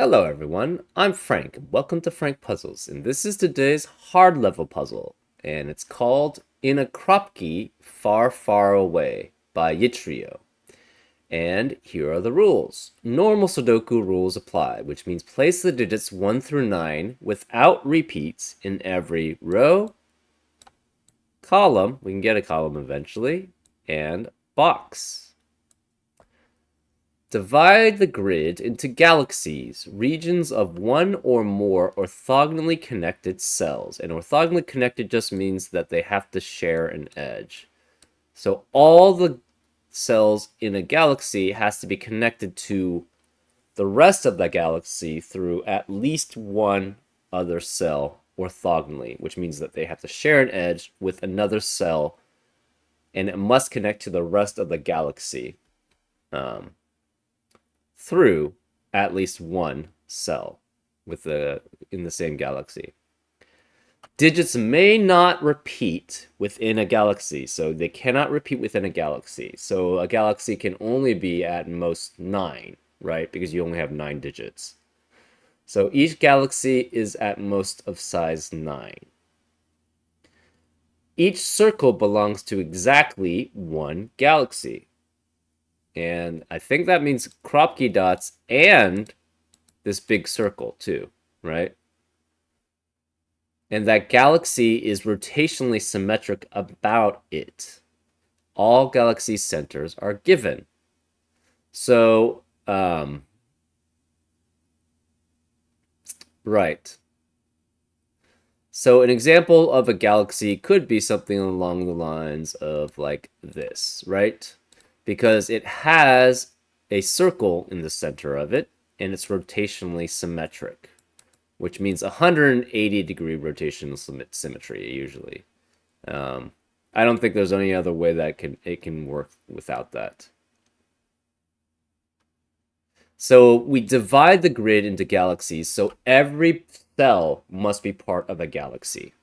Hello everyone, I'm Frank. Welcome to Frank Puzzles, and this is today's hard level puzzle, and it's called In a Kropki Far Far Away by Yitrio. And here are the rules. Normal Sudoku rules apply, which means place the digits 1 through 9 without repeats in every row, column, we can get a column eventually, and box. Divide the grid into galaxies, regions of one or more orthogonally connected cells. And orthogonally connected just means that they have to share an edge. So all the cells in a galaxy has to be connected to the rest of the galaxy through at least one other cell orthogonally, which means that they have to share an edge with another cell, and it must connect to the rest of the galaxy. Through at least one cell in the same galaxy. Digits may not repeat within a galaxy, so they cannot repeat within a galaxy. So a galaxy can only be at most 9, right? Because you only have 9 digits. So each galaxy is at most of size 9. Each circle belongs to exactly one galaxy. And I think that means Kropki dots and this big circle too, right? And that galaxy is rotationally symmetric about it. All galaxy centers are given. So, right. So an example of a galaxy could be something along the lines of like this, right? Because it has a circle in the center of it, and it's rotationally symmetric, which means 180-degree rotational symmetry, usually. I don't think there's any other way that it can work without that. So we divide the grid into galaxies, so every cell must be part of a galaxy.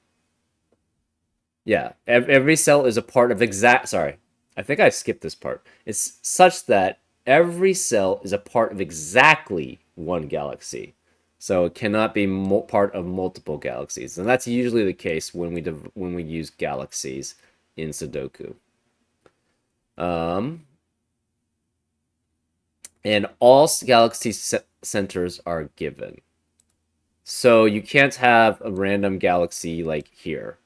Yeah, every cell is a part of sorry, I think I skipped this part. It's such that every cell is a part of exactly one galaxy. So it cannot be part of multiple galaxies. And that's usually the case when we use galaxies in Sudoku. And all galaxy centers are given. So you can't have a random galaxy like here,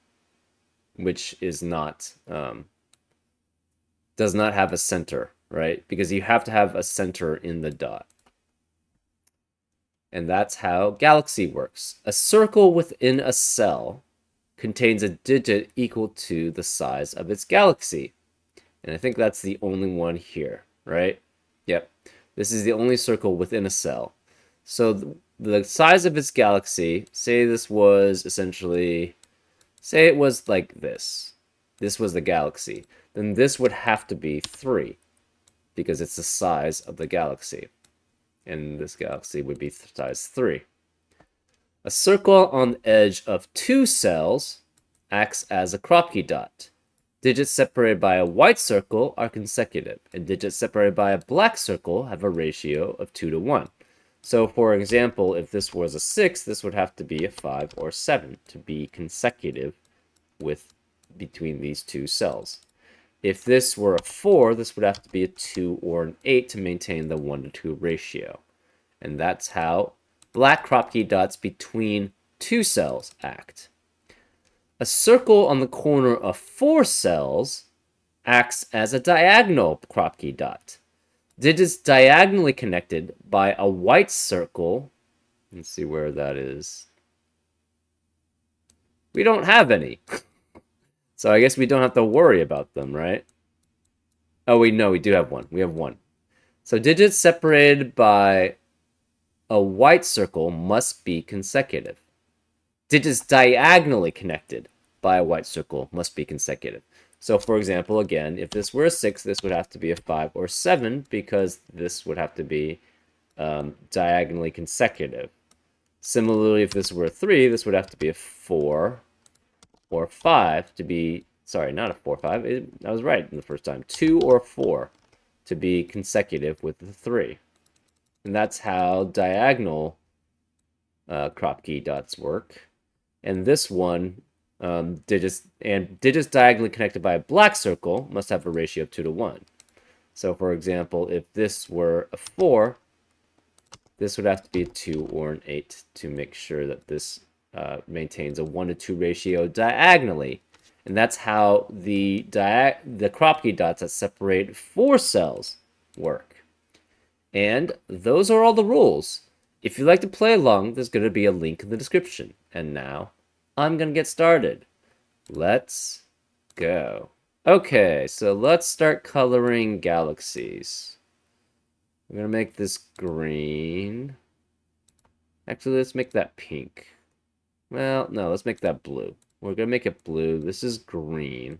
which is not does not have a center, right? Because you have to have a center in the dot. And that's how galaxy works. A circle within a cell contains a digit equal to the size of its galaxy. And I think that's the only one here, right? Yep. This is the only circle within a cell. So the size of its galaxy, say this was essentially, say it was like this. This was the galaxy. Then this would have to be 3 because it's the size of the galaxy. And this galaxy would be size 3. A circle on the edge of 2 cells acts as a Kropki dot. Digits separated by a white circle are consecutive, and digits separated by a black circle have a ratio of 2 to 1. So, for example, if this was a 6, this would have to be a 5 or 7 to be consecutive between these 2 cells. If this were a 4, this would have to be a 2 or an 8 to maintain the 1 to 2 ratio. And that's how black Kropki dots between 2 cells act. A circle on the corner of 4 cells acts as a diagonal Kropki dot. Digits diagonally connected by a white circle. Let's see where that is. We don't have any. So I guess we don't have to worry about them, right? Oh, wait, no, we do have one. We have one. So digits separated by a white circle must be consecutive. Digits diagonally connected by a white circle must be consecutive. So, for example, again, if this were a 6, this would have to be a 5 or 7 because this would have to be diagonally consecutive. Similarly, if this were a 3, this would have to be a 4 or 5 to be, sorry, not a 4, 5. I was right the first time. 2 or 4 to be consecutive with the 3. And that's how diagonal Kropki dots work. And this one, digits diagonally connected by a black circle must have a ratio of 2 to 1. So for example, if this were a 4, this would have to be a 2 or an 8 to make sure that this maintains a 1 to 2 ratio diagonally. And that's how the Kropki dots that separate 4 cells work. And those are all the rules. If you'd like to play along, there's going to be a link in the description. And now, I'm going to get started. Let's go. Okay, so let's start coloring galaxies. I'm going to make this green. Actually, let's make that pink. Well, no, let's make that blue. We're going to make it blue. This is green.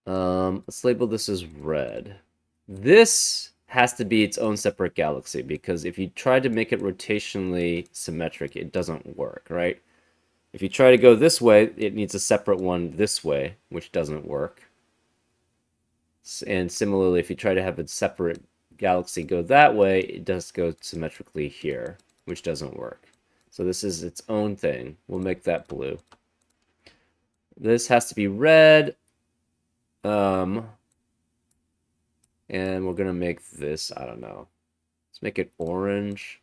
Let's label this as red. This has to be its own separate galaxy, because if you try to make it rotationally symmetric, it doesn't work, right? If you try to go this way, it needs a separate one this way, which doesn't work. And similarly, if you try to have a separate galaxy go that way, it does go symmetrically here, which doesn't work. So this is its own thing. We'll make that blue. This has to be red. And we're going to make this, I don't know. Let's make it orange.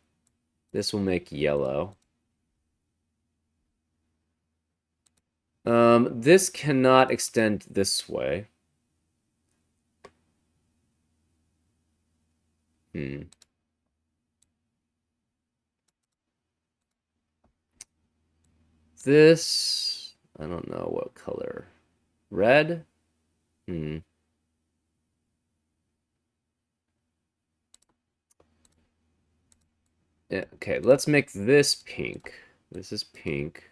This will make yellow. This cannot extend this way. This, I don't know what color. Red? Yeah, okay, let's make this pink. This is pink.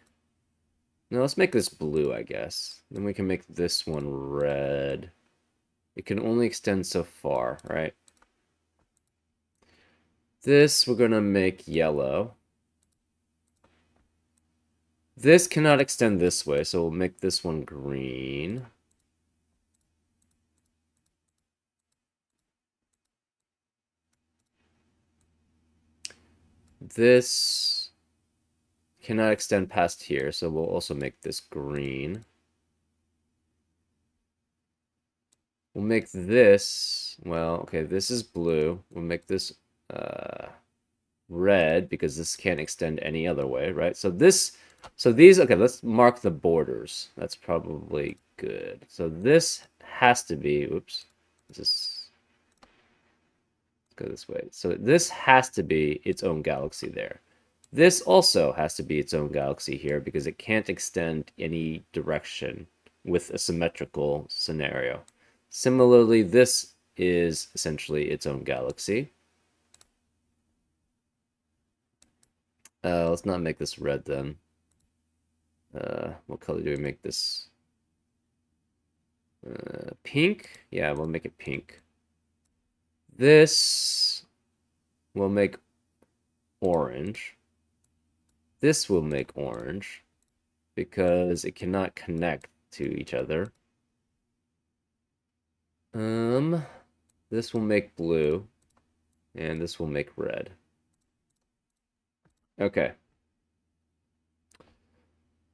No, let's make this blue, I guess. Then we can make this one red. It can only extend so far, right? This we're going to make yellow. This cannot extend this way, so we'll make this one green. This cannot extend past here, so we'll also make this green. We'll make this, well, okay, this is blue. We'll make this red, because this can't extend any other way, right? So these, okay, let's mark the borders. That's probably good. So this has to be, oops, let's go this way. So this has to be its own galaxy there. This also has to be its own galaxy here, because it can't extend any direction with a symmetrical scenario. Similarly, this is essentially its own galaxy. Let's not make this red then. What color do we make this? Pink? Yeah, we'll make it pink. This will make orange. This will make orange, because it cannot connect to each other. This will make blue, and this will make red. Okay.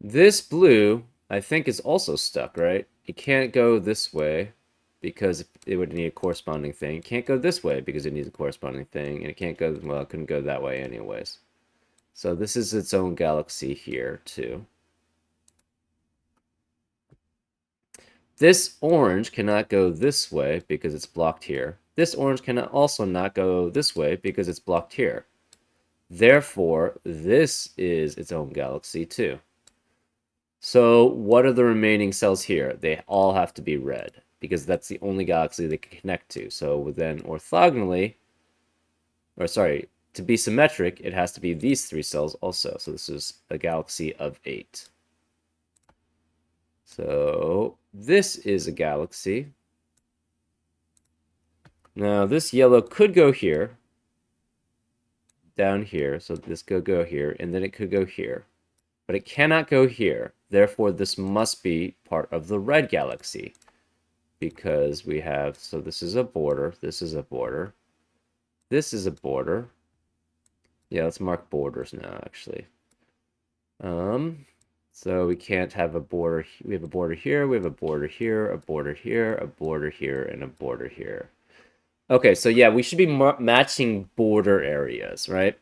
This blue, I think, is also stuck, right? It can't go this way, because it would need a corresponding thing. It can't go this way, because it needs a corresponding thing. And it can't go, well, it couldn't go that way anyways. So this is its own galaxy here, too. This orange cannot go this way because it's blocked here. This orange cannot also not go this way because it's blocked here. Therefore, this is its own galaxy too. So what are the remaining cells here? They all have to be red, because that's the only galaxy they can connect to. So then orthogonally, or sorry, to be symmetric, it has to be these 3 cells also. So this is a galaxy of 8. So this is a galaxy. Now this yellow could go here, down here, so this could go here, and then it could go here. But it cannot go here. Therefore, this must be part of the red galaxy, because we have, so this is a border, this is a border, this is a border, Yeah, let's mark borders now, actually. So we can't have a border. We have a border here, we have a border here, a border here, a border here, and a border here. Okay, so yeah, we should be matching border areas, right?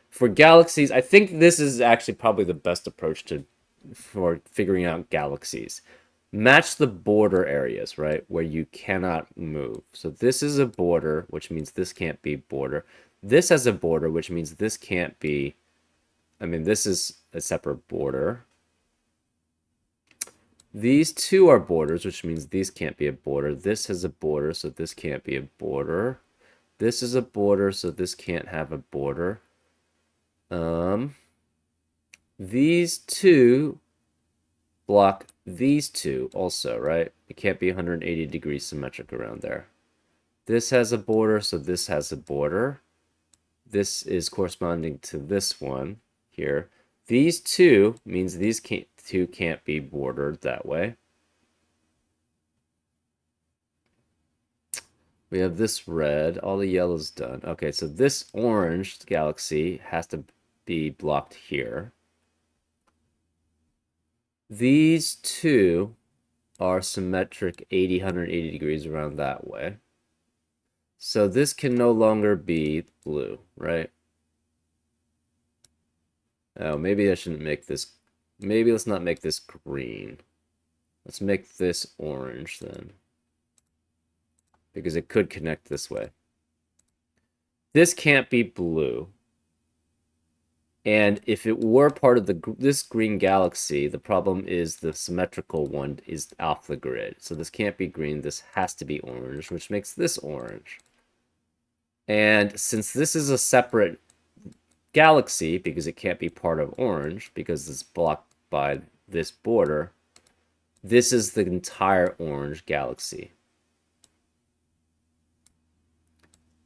For galaxies, I think this is actually probably the best approach to for figuring out galaxies. Match the border areas, right, where you cannot move. So this is a border, which means this can't be border. This has a border, which means this can't be. I mean, this is a separate border. These two are borders, which means these can't be a border. This has a border, so this can't be a border. This is a border, so this can't have a border. These two block these two also, right? It can't be 180 degrees symmetric around there. This has a border, so this has a border. This is corresponding to this one here. These two means these two can't be bordered that way. We have this red. All the yellow's done. Okay, so this orange galaxy has to be blocked here. These two are symmetric 80, 180 degrees around that way. So this can no longer be blue, right? Oh, maybe I shouldn't make this. Maybe let's not make this green. Let's make this orange then. Because it could connect this way. This can't be blue. And if it were part of this green galaxy, the problem is the symmetrical one is off the grid. So this can't be green. This has to be orange, which makes this orange. And since this is a separate galaxy, because it can't be part of orange, because it's blocked by this border, this is the entire orange galaxy.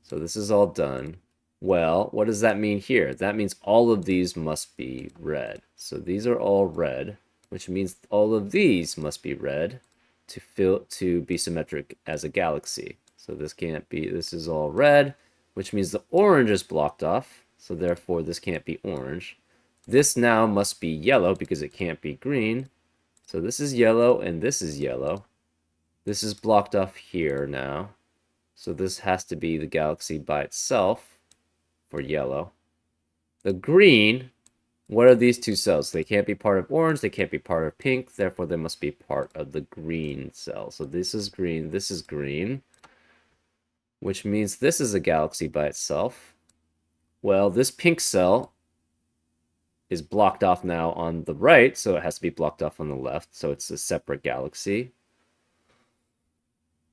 So this is all done. Well, what does that mean here? That means all of these must be red. So these are all red, which means all of these must be red to be symmetric as a galaxy. So this can't be, this is all red, which means the orange is blocked off. So therefore this can't be orange. This now must be yellow because it can't be green. So this is yellow and this is yellow. This is blocked off here now. So this has to be the galaxy by itself for yellow. The green, what are these two cells? They can't be part of orange, they can't be part of pink, therefore they must be part of the green cell. So this is green, which means this is a galaxy by itself. Well, this pink cell is blocked off now on the right, so it has to be blocked off on the left, so it's a separate galaxy.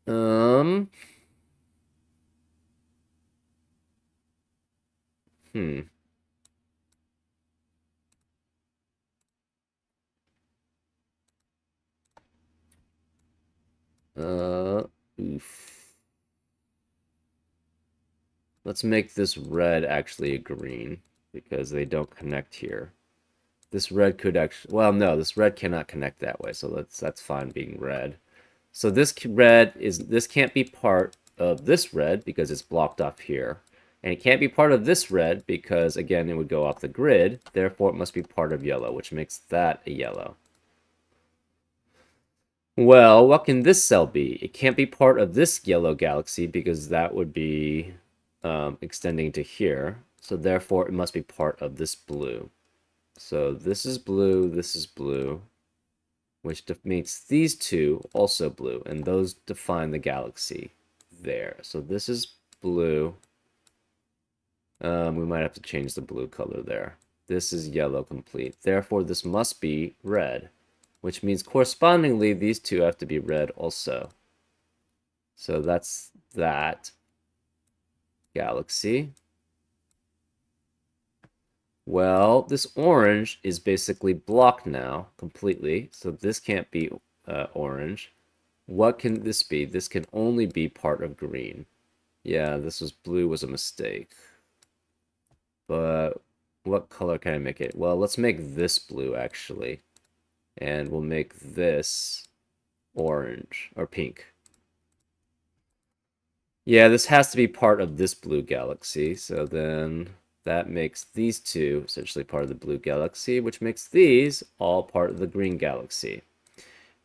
Hmm. Oof. Let's make this red actually a green, because they don't connect here. This red could actually, well, no, this red cannot connect that way, so that's fine being red. So this can't be part of this red because it's blocked off here. And it can't be part of this red because, again, it would go off the grid. Therefore, it must be part of yellow, which makes that a yellow. Well, what can this cell be? It can't be part of this yellow galaxy because that would be extending to here. So therefore, it must be part of this blue. So this is blue, which makes these two also blue, and those define the galaxy there. So this is blue. We might have to change the blue color there. This is yellow complete. Therefore, this must be red, which means correspondingly, these two have to be red also. So that's that galaxy. Well, this orange is basically blocked now completely, so this can't be orange. What can this be? This can only be part of green. Yeah, blue was a mistake. But what color can I make it? Well, let's make this blue actually. And we'll make this orange or pink. Yeah, this has to be part of this blue galaxy. So then That makes these two essentially part of the blue galaxy, which makes these all part of the green galaxy.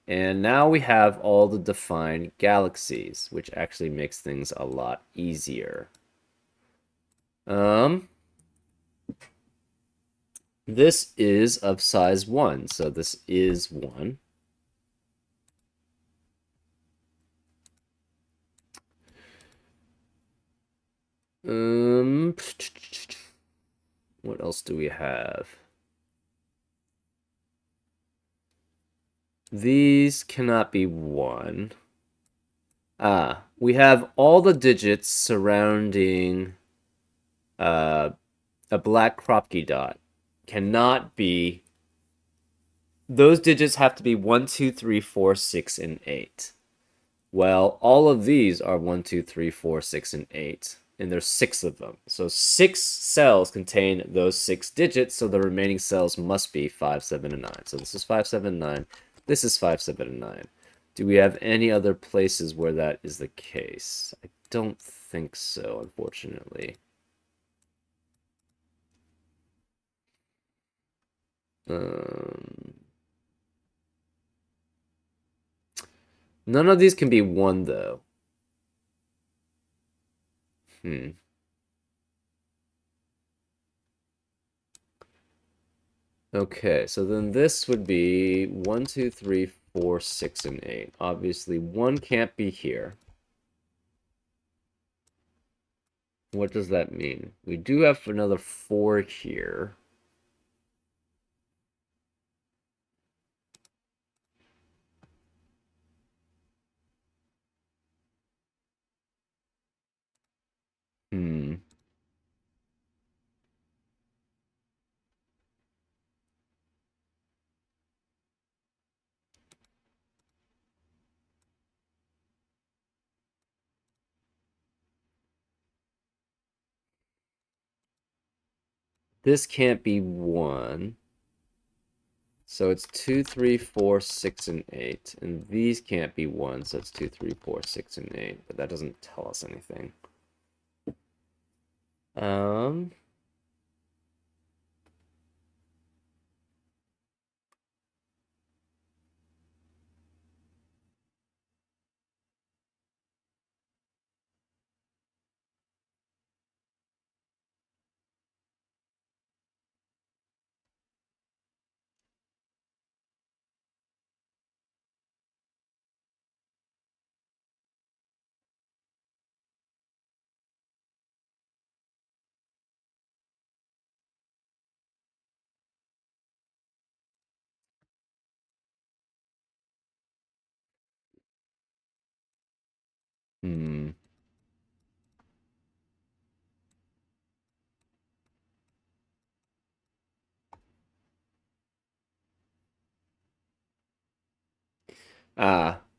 And now we have all the defined galaxies, which actually makes things a lot easier. This is of size 1, so this is 1. What else do we have? These cannot be 1. We have all the digits surrounding a black Kropki dot. Cannot be. Those digits have to be 1, 2, 3, 4, 6, and 8. Well, all of these are 1, 2, 3, 4, 6, and 8. And there's 6 of them. So 6 cells contain those 6 digits, so the remaining cells must be 5, 7, and 9. So this is 5, 7, 9. This is 5, 7, and 9. Do we have any other places where that is the case? I don't think so, unfortunately. None of these can be 1, though. Okay, so then this would be 1, 2, 3, 4, 6, and 8. Obviously, 1 can't be here. What does that mean? We do have another 4 here. This can't be 1. So it's 2, 3, 4, 6, and 8. And these can't be 1, so it's 2, 3, 4, 6, and 8. But that doesn't tell us anything.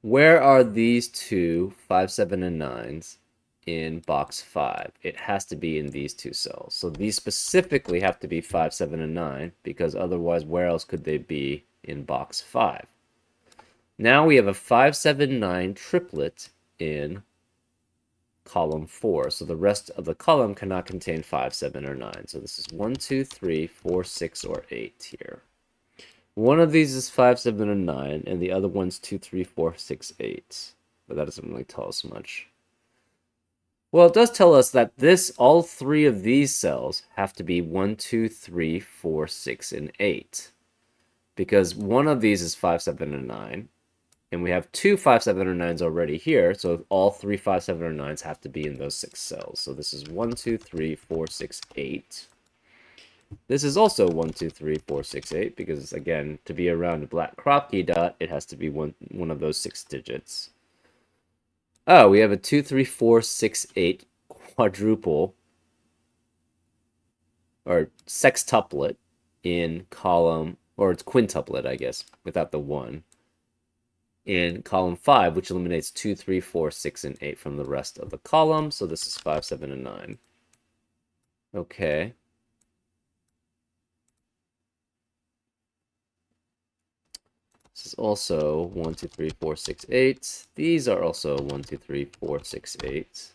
Where are these two 5, 7, and 9s in box 5? It has to be in these two cells. So these specifically have to be 5, 7, and 9, because otherwise where else could they be in box 5? Now we have a 5, 7, 9 triplet in column 4. So the rest of the column cannot contain 5, 7, or 9. So this is 1, 2, 3, 4, 6, or 8 here. One of these is 5, 7, and 9, and the other one's 2, 3, 4, 6, 8. But that doesn't really tell us much. Well, it does tell us that all 3 of these cells have to be 1, 2, 3, 4, 6, and 8. Because one of these is 5, 7, and 9. And we have 2 5, 7, or 9s already here, so all 3 5, 7, or 9s have to be in those 6 cells. So this is 1, 2, 3, 4, 6, 8. This is also 1, 2, 3, 4, 6, 8, because, again, to be around a black Kropki dot, it has to be one of those 6 digits. Oh, we have a 2, 3, 4, 6, 8 quadruple, or sextuplet in column, or it's quintuplet, I guess, without the 1, in column 5, which eliminates 2, 3, 4, 6, and 8 from the rest of the column, so this is 5, 7, and 9. Okay. This is also 1, 2, 3, 4, 6, 8. These are also 1, 2, 3, 4, 6, 8.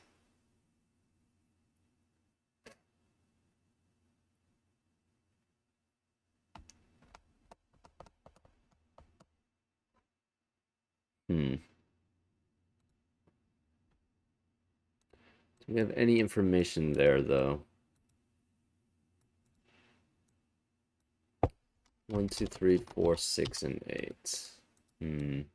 Do we have any information there, though? 1, 2, 3, 4, 6, and 8.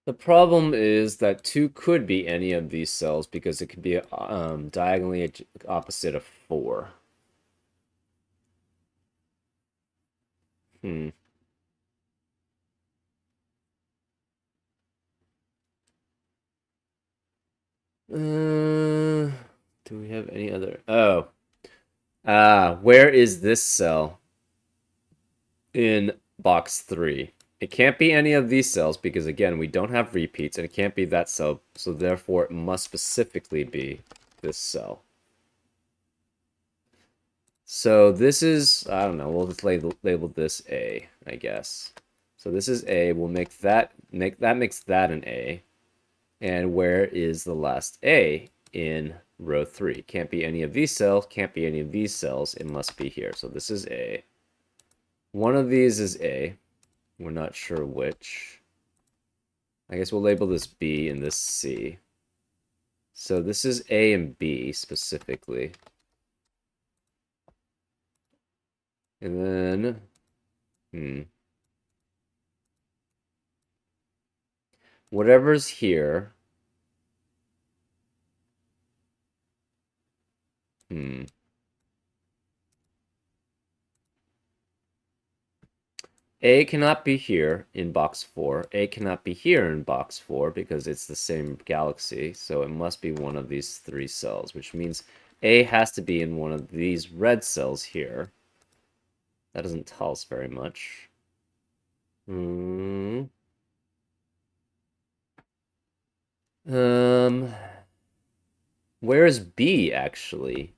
The problem is that 2 could be any of these cells because it could be diagonally opposite of 4. Hmm. Do we have any other? Oh. Where is this cell in box 3? It can't be any of these cells because, again, we don't have repeats, and it can't be that cell, so therefore it must specifically be this cell. So this is, I don't know, we'll just label this A, I guess. So this is A, we'll make that makes that an A. And where is the last A in row 3? Can't be any of these cells, can't be any of these cells, it must be here. So this is A. One of these is A. We're not sure which. I guess we'll label this B and this C. So this is A and B specifically. And then, whatever's here, A cannot be here in box 4. A cannot be here in box 4 because it's the same galaxy. So it must be one of these 3 cells, which means A has to be in one of these red cells here. That doesn't tell us very much. Where is B actually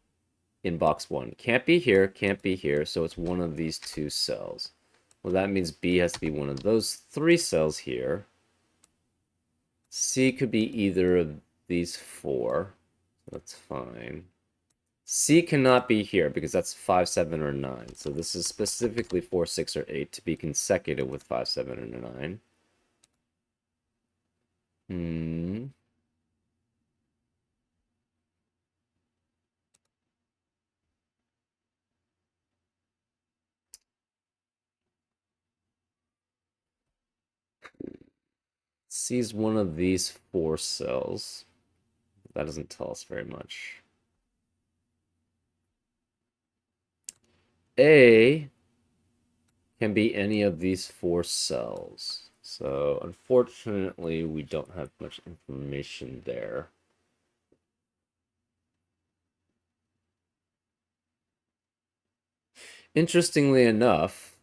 in box 1? Can't be here, can't be here, so it's one of these 2 cells. Well, that means B has to be one of those 3 cells here. C could be either of these 4. That's fine. C cannot be here because that's 5, 7, or 9. So this is specifically 4, 6, or 8 to be consecutive with 5, 7, and 9. C is one of these 4 cells. That doesn't tell us very much. A can be any of these 4 cells. So unfortunately, we don't have much information there. Interestingly enough,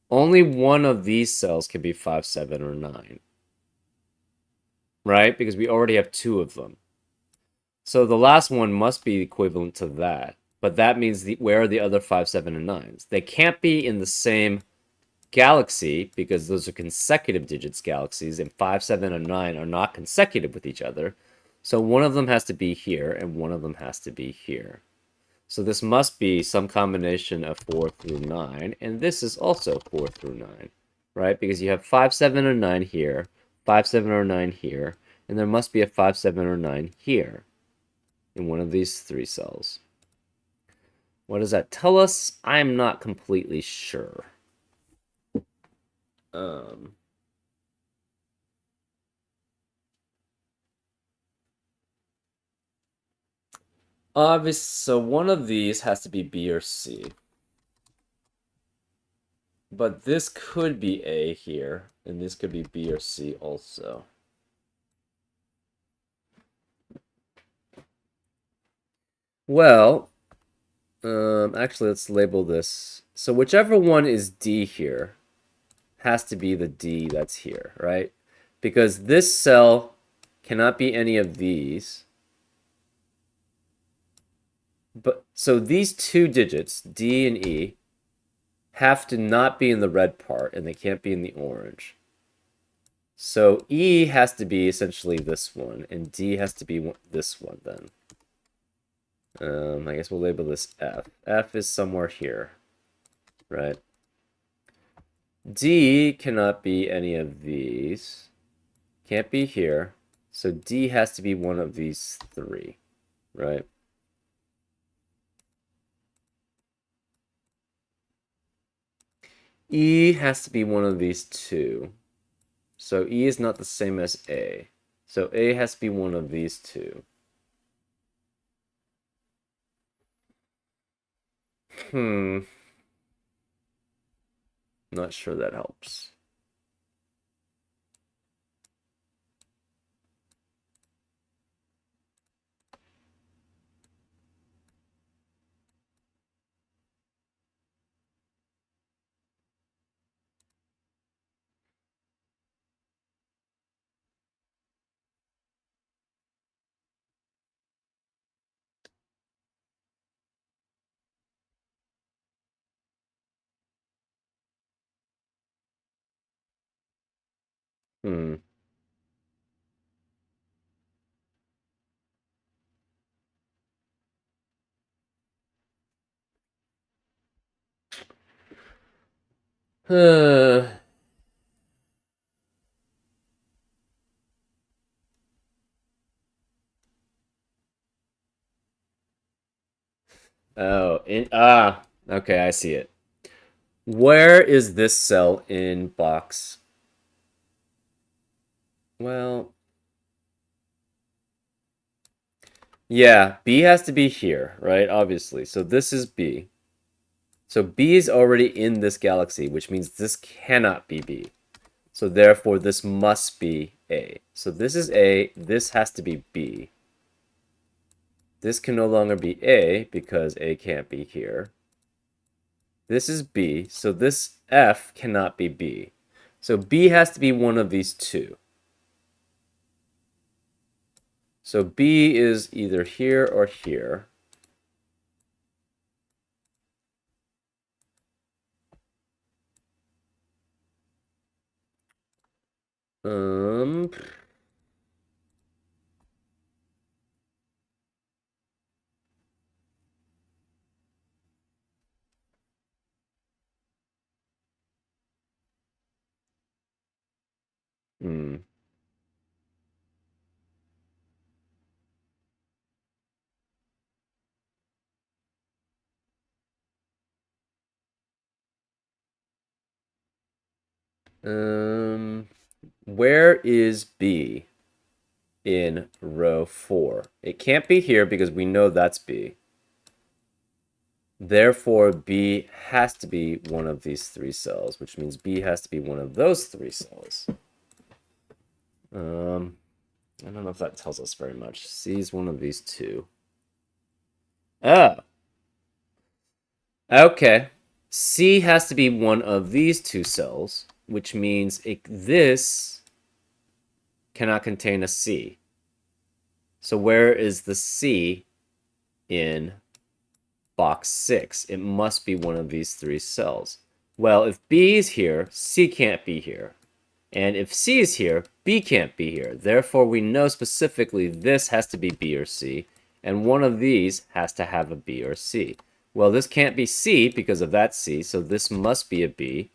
only one of these cells can be 5, 7, or 9. Right? Because we already have 2 of them. So the last one must be equivalent to that. But that means where are the other 5, 7, and 9s? They can't be in the same galaxy because those are consecutive digits galaxies, and 5, 7, and 9 are not consecutive with each other. So one of them has to be here, and one of them has to be here. So this must be some combination of 4 through 9, and this is also 4 through 9, right? Because you have 5, 7, or 9 here, 5, 7, or 9 here, and there must be a 5, 7, or 9 here in one of these 3 cells. What does that tell us? I'm not completely sure. Obviously, so one of these has to be B or C. But this could be A here, and this could be B or C also. Well, actually, let's label this. So whichever one is D here has to be the D that's here, right? Because this cell cannot be any of these. But so these two digits, D and E, have to not be in the red part, and they can't be in the orange. So E has to be essentially this one, and D has to be this one then. I guess we'll label this F. F is somewhere here, right? D cannot be any of these. Can't be here. So D has to be one of these three, right? E has to be one of these two. So E is not the same as A. So A has to be one of these two. Not sure that helps. Hmm. Oh, okay, I see it. Where is this cell in box? Well, yeah, B has to be here, right? Obviously. So this is B. So B is already in this galaxy, which means this cannot be B. So therefore, this must be A. So this is A. This has to be B. This can no longer be A because A can't be here. This is B. So this F cannot be B. So B has to be one of these two. So B is either here or here. Um, hmm. Um, where is B in row 4? It can't be here because we know that's B. Therefore, B has to be one of these three cells, which means B has to be one of those three cells. I don't know if that tells us very much. C is one of these two. Oh, okay. C has to be one of these two cells, which means this cannot contain a C. So where is the C in box 6? It must be one of these three cells. Well, if B is here, C can't be here. And if C is here, B can't be here. Therefore, we know specifically this has to be B or C, and one of these has to have a B or C. Well, this can't be C because of that C, so this must be a B.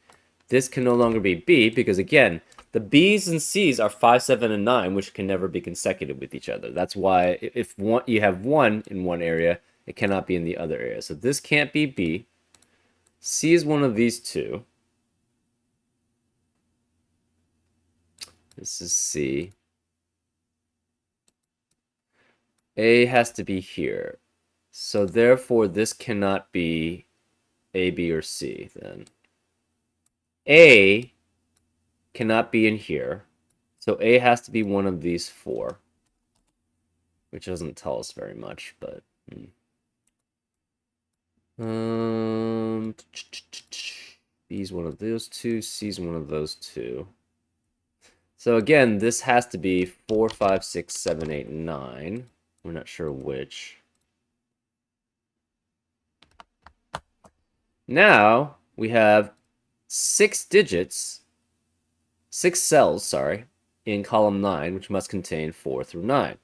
This can no longer be B because, again, the B's and C's are 5, 7, and 9, which can never be consecutive with each other. That's why if you have 1 in one area, it cannot be in the other area. So this can't be B. C is one of these two. This is C. A has to be here. So therefore, this cannot be A, B, or C then. A cannot be in here. So A has to be one of these four. Which doesn't tell us very much, but... B's one of those two, C's one of those two. So again, this has to be 4, 5, 6, 7, 8, 9. We're not sure which. Now we have 6 cells, sorry, in column 9, which must contain 4 through 9.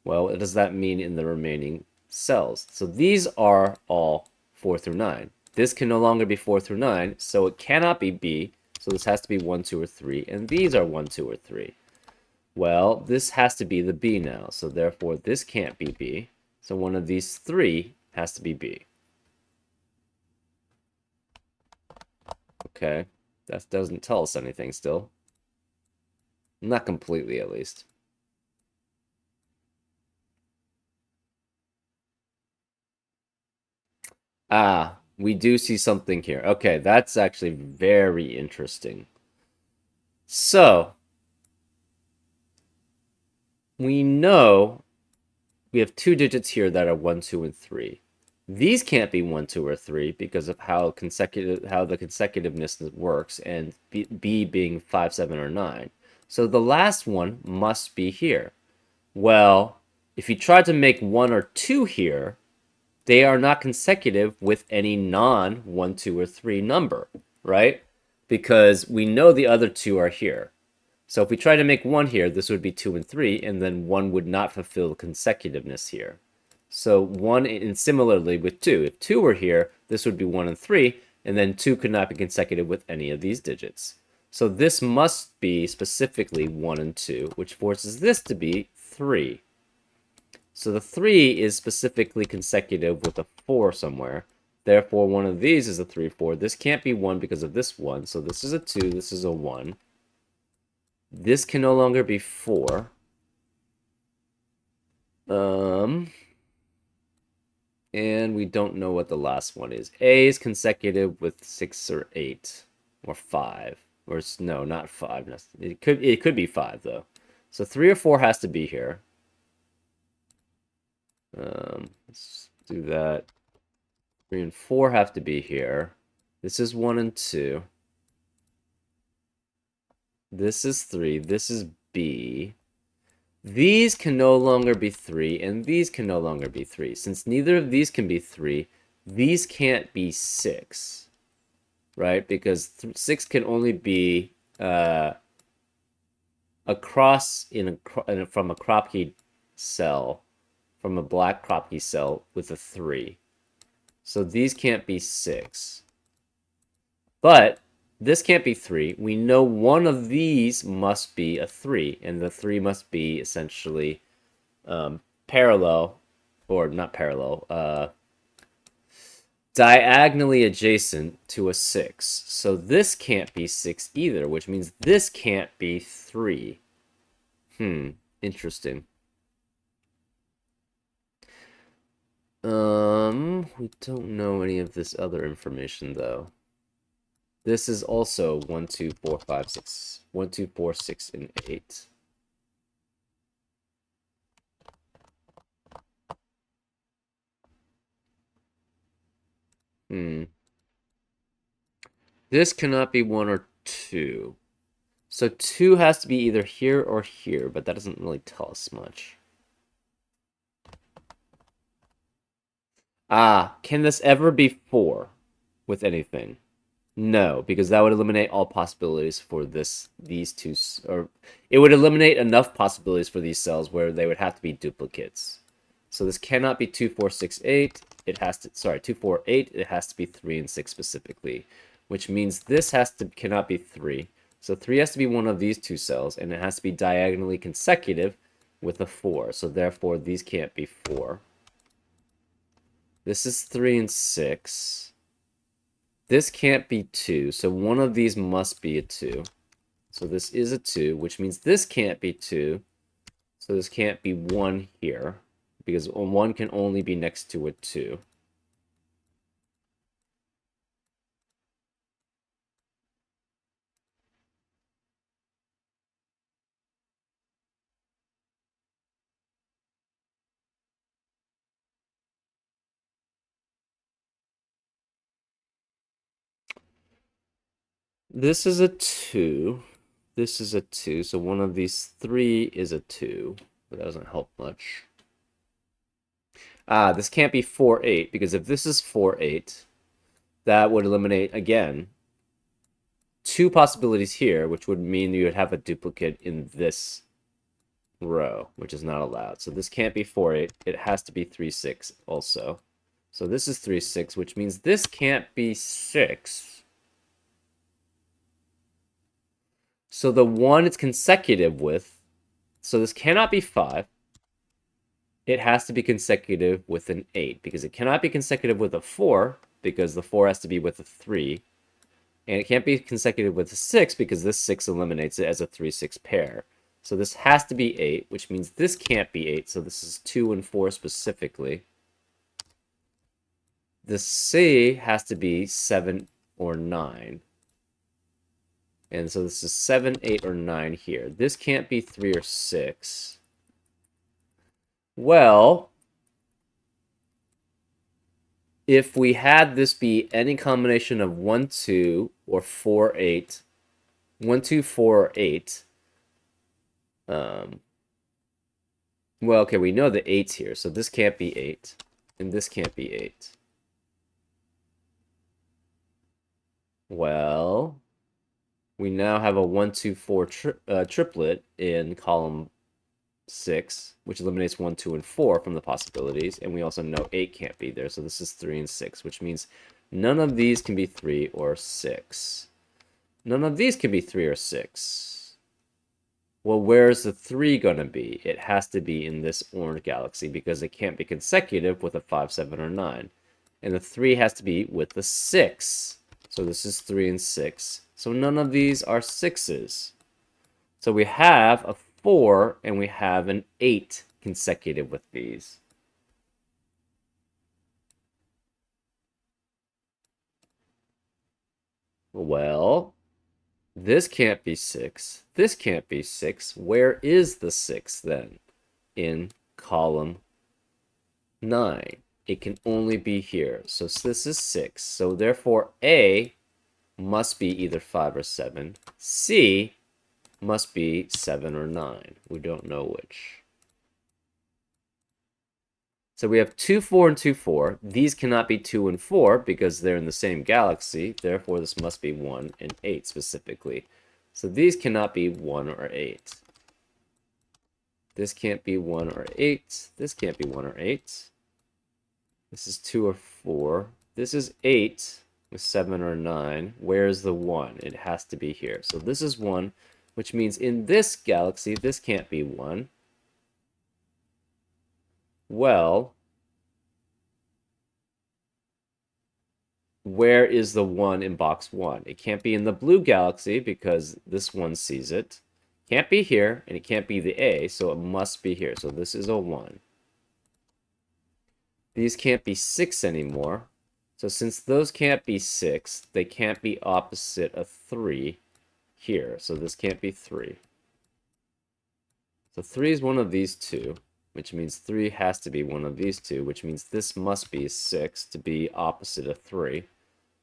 Well, what does that mean in the remaining cells? So these are all 4 through 9. This can no longer be 4 through 9, so it cannot be B. So this has to be 1, 2, or 3, and these are 1, 2, or 3. Well, this has to be the B now, so therefore this can't be B. So one of these 3 has to be B. Okay, that doesn't tell us anything still. Not completely, at least. Ah, we do see something here. Okay, that's actually very interesting. So, we know we have 2 digits here that are 1, 2, and 3. These can't be 1, 2, or 3 because of how the consecutiveness works, and B being 5, 7, or 9. So the last one must be here. Well, if you try to make 1 or 2 here, they are not consecutive with any non 1, 2, or 3 number, right? Because we know the other 2 are here. So if we try to make 1 here, this would be 2 and 3, and then 1 would not fulfill consecutiveness here. So 1, and similarly with 2. If 2 were here, this would be 1 and 3, and then 2 could not be consecutive with any of these digits. So this must be specifically 1 and 2, which forces this to be 3. So the 3 is specifically consecutive with a 4 somewhere. Therefore, one of these is a 3, 4. This can't be 1 because of this 1. So this is a 2, this is a 1. This can no longer be 4. And we don't know what the last one is. A is consecutive with 6 or 8 or 5. Or no, not 5. It could be 5 though. So 3 or 4 has to be here. Let's do that. 3 and 4 have to be here. This is 1 and 2. This is 3. This is B. These can no longer be 3, and these can no longer be 3. Since neither of these can be 3, these can't be 6, right? Because 6 can only be across from a Kropki cell, from a black Kropki cell with a 3. So these can't be 6. But this can't be 3. We know one of these must be a 3, and the 3 must be essentially parallel, or not parallel, diagonally adjacent to a 6. So this can't be 6 either, which means this can't be 3. Interesting. We don't know any of this other information though. This is also 1, 2, 4, 5, 6. 1, 2, 4, 6, and 8. This cannot be 1 or 2. So 2 has to be either here or here, but that doesn't really tell us much. Ah, can this ever be 4 with anything? No, because that would eliminate all possibilities for these two, or it would eliminate enough possibilities for these cells where they would have to be duplicates. So this cannot be 2, 4, 6, 8. It has to, sorry, 2, 4, 8. It has to be 3 and 6 specifically, which means this cannot be 3. So 3 has to be one of these two cells, and it has to be diagonally consecutive with a 4. So therefore, these can't be 4. This is 3 and 6. This can't be 2, so one of these must be a 2. So this is a 2, which means this can't be 2. So this can't be 1 here, because 1 can only be next to a 2. This is a 2. This is a 2, so one of these 3 is a 2. But that doesn't help much. Ah, this can't be 4, 8, because if this is 4, 8, that would eliminate, again, 2 possibilities here, which would mean you would have a duplicate in this row, which is not allowed. So this can't be 4, 8. It has to be 3, 6 also. So this is 3, 6, which means this can't be 6. So the 1 it's consecutive with, so this cannot be 5. It has to be consecutive with an 8, because it cannot be consecutive with a 4, because the 4 has to be with a 3. And it can't be consecutive with a 6, because this 6 eliminates it as a 3, 6 pair. So this has to be 8, which means this can't be 8, so this is 2 and 4 specifically. The C has to be 7 or 9. And so this is 7, 8, or 9 here. This can't be 3 or 6. Well, if we had this be any combination of 1, 2, or 4, 8, 1, 2, 4, or 8, well, okay, we know the 8's here, so this can't be 8, and this can't be 8. Well, we now have a 1, 2, 4 triplet in column 6, which eliminates 1, 2, and 4 from the possibilities, and we also know 8 can't be there, so this is 3 and 6, which means none of these can be 3 or 6. None of these can be 3 or 6. Well, where's the 3 going to be? It has to be in this orange galaxy, because it can't be consecutive with a 5, 7, or 9. And the 3 has to be with the 6. So this is 3 and 6. So none of these are 6s. So we have a 4 and we have an 8 consecutive with these. Well, this can't be 6. This can't be 6. Where is the 6 then? In column 9. It can only be here. So this is 6. So therefore A must be either 5 or 7. C must be 7 or 9. We don't know which. So we have 2, 4, and 2, 4. These cannot be 2 and 4 because they're in the same galaxy. Therefore, this must be 1 and 8 specifically. So these cannot be 1 or 8. This can't be 1 or 8. This can't be 1 or 8. This is 2 or 4. This is 8 with 7 or 9. Where's the 1? It has to be here. So this is 1, which means in this galaxy, this can't be 1. Well, where is the 1 in box 1? It can't be in the blue galaxy because this one sees it. Can't be here, and it can't be the A, so it must be here. So this is a 1. These can't be 6 anymore. So since those can't be 6, they can't be opposite a 3 here. So this can't be 3. So 3 is one of these two, which means 3 has to be one of these two, which means this must be 6 to be opposite of 3.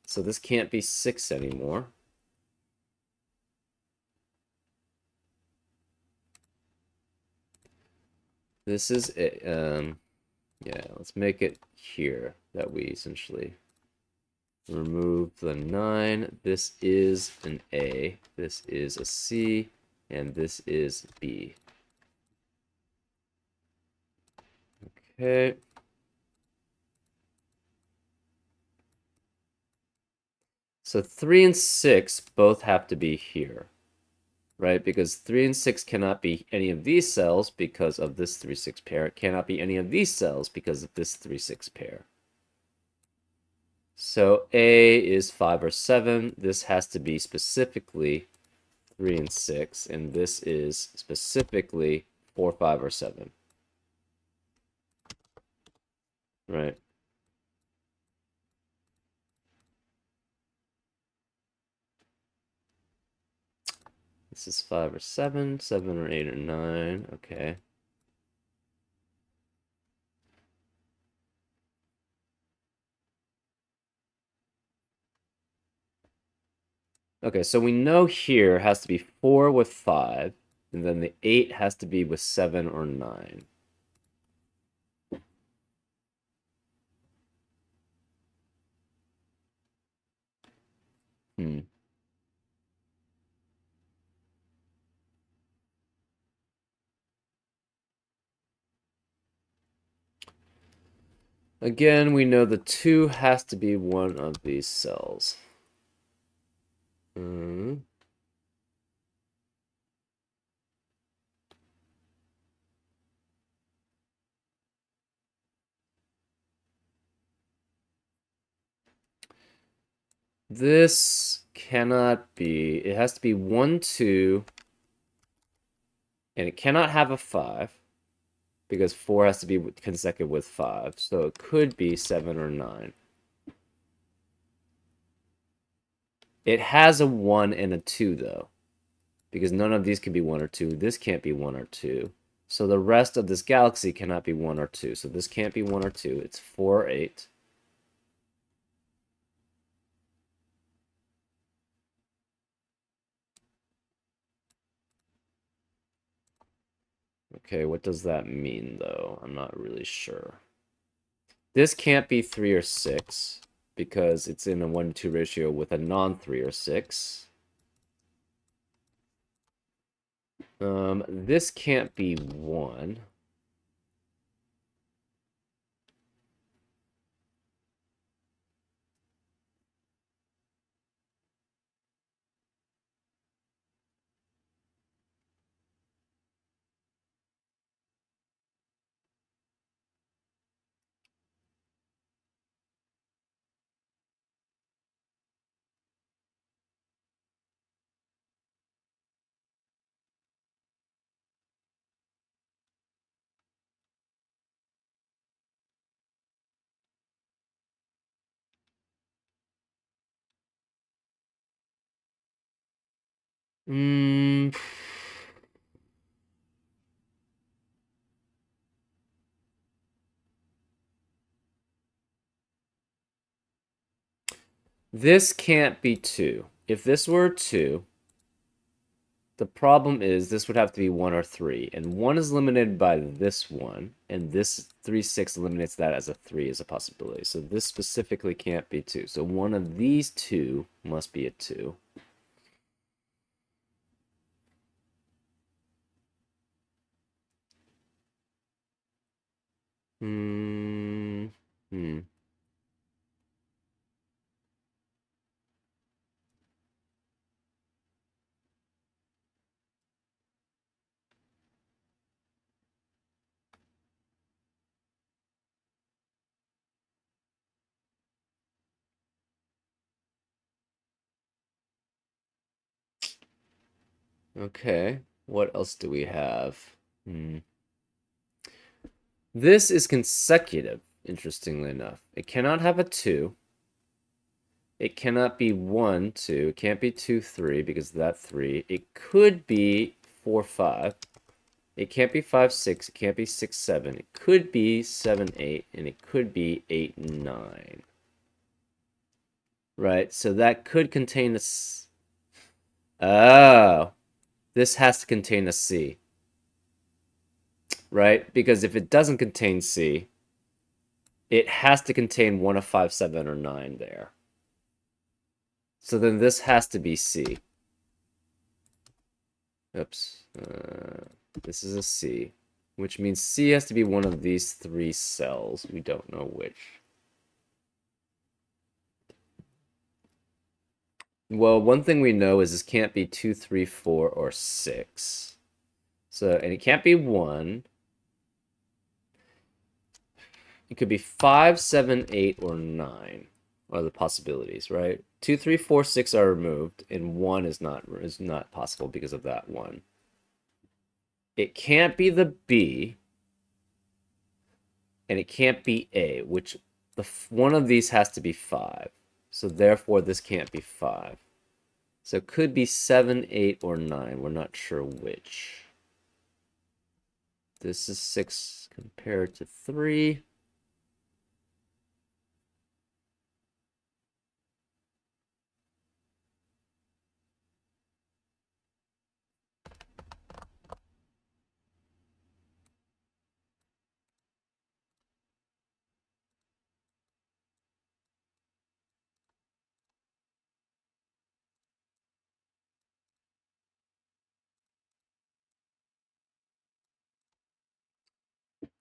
So this can't be 6 anymore. This is it. Yeah, let's make it here that we essentially remove the 9. This is an A, this is a C, and this is B. Okay. So 3 and 6 both have to be here, right? Because 3 and 6 cannot be any of these cells because of this 3, 6 pair. It cannot be any of these cells because of this 3, 6 pair. So A is 5 or 7. This has to be specifically 3 and 6, and this is specifically 4, 5, or 7. Right? This is 5 or 7, 7 or 8 or 9. Okay. Okay, so we know here has to be 4 with 5, and then the 8 has to be with 7 or 9. Hmm. Again, we know the 2 has to be one of these cells. Hmm. This cannot be. It has to be 1, 2, and it cannot have a 5 because 4 has to be consecutive with 5. So it could be 7 or 9. It has a 1 and a 2 though, because none of these can be 1 or 2. This can't be 1 or 2. So the rest of this galaxy cannot be 1 or 2. So this can't be 1 or 2. It's 4 or 8. Okay, what does that mean though? I'm not really sure. This can't be 3 or 6 because it's in a 1-2 ratio with a non-3 or 6. This can't be 1. Hmm. This can't be 2. If this were 2, the problem is this would have to be 1 or 3, and 1 is limited by this one, and this 3, 6 eliminates that as a 3 as a possibility. So this specifically can't be 2. So one of these 2 must be a 2. Hmm. Hmm. Okay. What else do we have? Hmm. This is consecutive, interestingly enough. It cannot have a 2. It cannot be 1, 2. It can't be 2, 3 because of that 3. It could be 4, 5. It can't be 5, 6. It can't be 6, 7. It could be 7, 8. And it could be 8, 9. Right? So that could contain a... Oh. This has to contain a C. Right? Because if it doesn't contain C, it has to contain one of 5, 7, or 9 there. So then this has to be C. Oops. This is a C, which means C has to be one of these 3 cells. We don't know which. Well, one thing we know is this can't be 2, 3, 4, or 6. So, and it can't be 1. It could be 5, 7, 8, or 9 are the possibilities, right? 2, 3, 4, 6 are removed, and 1 is not possible because of that 1. It can't be the B, and it can't be A, which one of these has to be 5. So therefore, this can't be 5. So it could be 7, 8, or 9. We're not sure which. This is 6 compared to 3.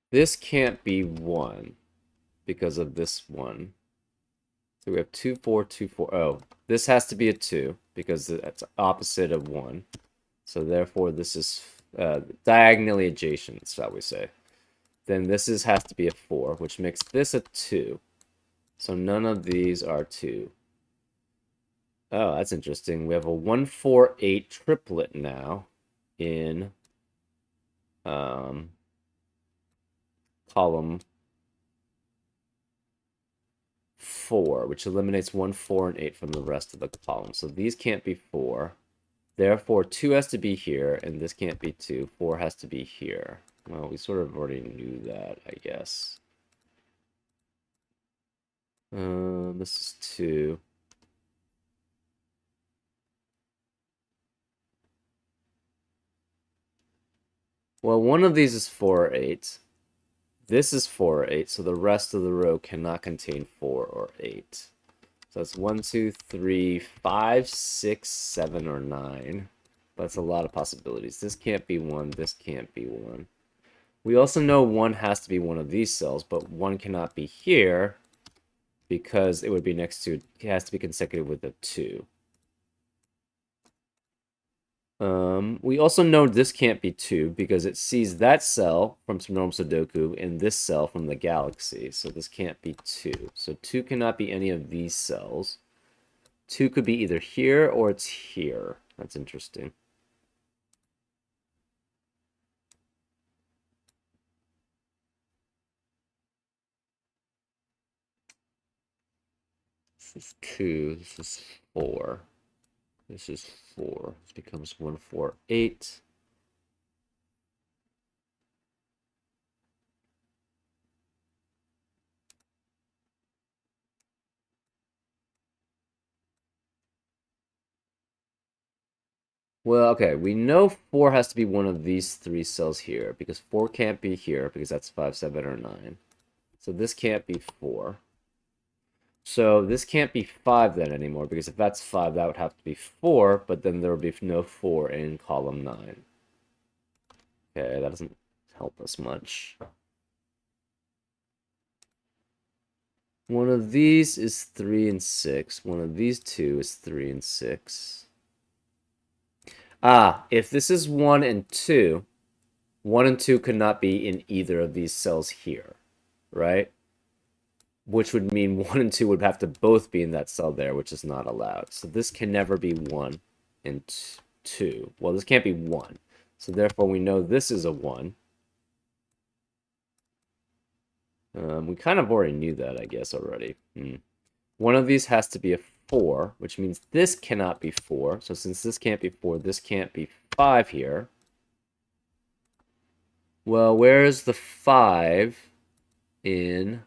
This can't be 1 because of this one. So we have 2, 4, 2, 4. Oh, this has to be a 2 because that's opposite of 1. So therefore, this is diagonally adjacent, shall we say. Then this has to be a 4, which makes this a 2. So none of these are 2. Oh, that's interesting. We have a 1, 4, 8 triplet now in column 4, which eliminates 1, 4, and 8 from the rest of the column. So these can't be 4. Therefore, 2 has to be here, and this can't be 2. 4 has to be here. Well, we sort of already knew that, I guess. This is 2. Well, one of these is 4 or 8. This is 4 or 8, so the rest of the row cannot contain 4 or 8. So that's 1, 2, 3, 5, 6, 7, or 9. That's a lot of possibilities. This can't be 1, this can't be 1. We also know 1 has to be one of these cells, but 1 cannot be here because it would be next to, it has to be consecutive with a 2. We also know this can't be 2 because it sees that cell from some normal Sudoku and this cell from the galaxy. So this can't be 2. So 2 cannot be any of these cells. 2 could be either here or it's here. That's interesting. This is 2. This is 4. This is 4. This becomes 1, 4, 8. Well, okay, we know 4 has to be one of these 3 cells here because 4 can't be here because that's 5, 7, or 9. So this can't be 4. So this can't be 5 then anymore because if that's 5, that would have to be 4, but then there would be no 4 in column 9. Okay, that doesn't help us much. One of these is 3 and 6. One of these two is 3 and 6. Ah, if this is 1 and 2, 1 and 2 could not be in either of these cells here, right? Which would mean 1 and 2 would have to both be in that cell there, which is not allowed. So this can never be 1 and 2. Well, this can't be 1. So therefore, we know this is a 1. We kind of already knew that, I guess, already. One of these has to be a 4, which means this cannot be 4. So since this can't be 4, this can't be 5 here. Well, where's the 5 in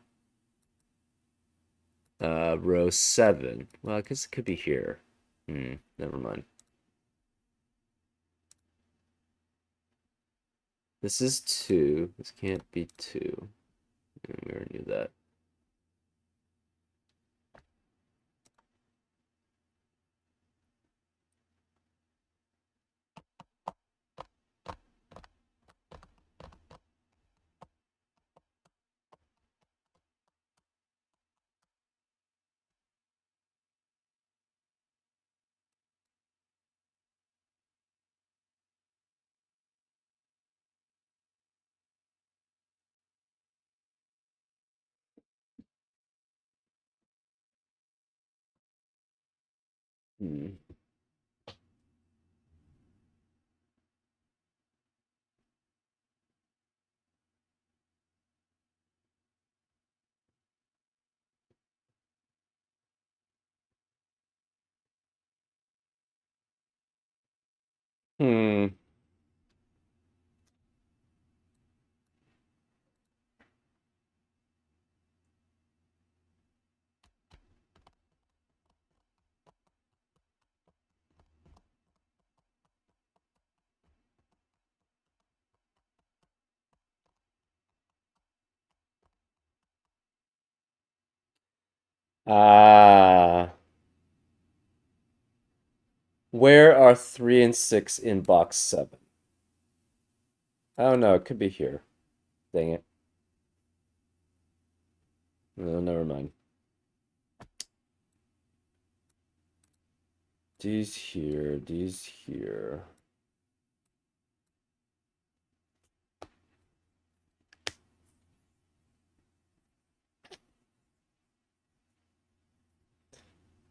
row 7? Well, I guess it could be here. Never mind. This is 2. This can't be 2. We already knew that. Hmm. Hmm. Ah. Where are 3 and 6 in box 7? Oh no, it could be here. Dang it. Oh, never mind. D's here, D's here.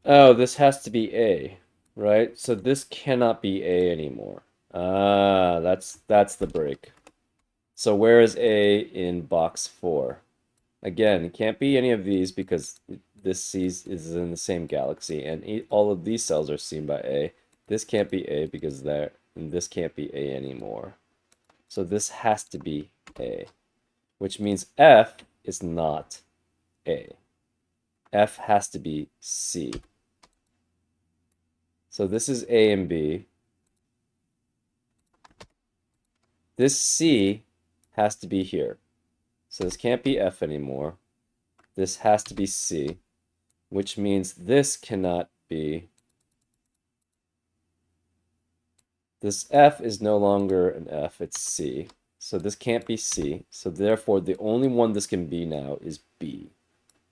Oh, this has to be A, right? So this cannot be A anymore. Ah, that's the break. So where is A in box 4? Again, it can't be any of these because this C is in the same galaxy, and all of these cells are seen by A. This can't be A because there, and this can't be A anymore. So this has to be A, which means F is not A. F has to be C. So this is A and B. This C has to be here. So this can't be F anymore. This has to be C, which means this cannot be. This F is no longer an F, it's C. So this can't be C. So therefore, the only one this can be now is B.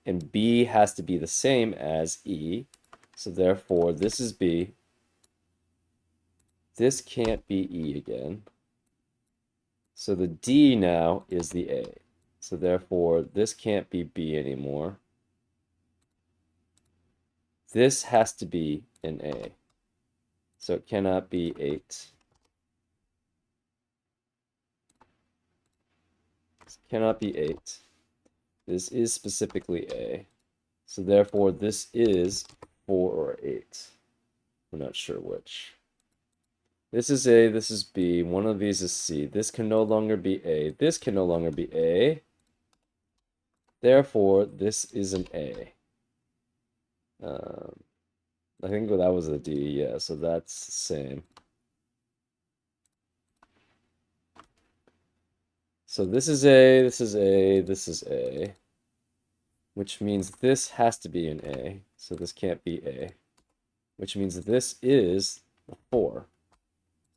And B has to be the same as E. So therefore, this is B. This can't be E again. So the D now is the A. So therefore, this can't be B anymore. This has to be an A. So it cannot be 8. This cannot be 8. This is specifically A. So therefore, this is 4 or 8. We're not sure which. This is A, this is B. One of these is C. This can no longer be A. This can no longer be A. Therefore, this is an A. I think that was a D, yeah, so that's the same. So this is A, this is A, this is A. Which means this has to be an A. So this can't be A. Which means this is a 4.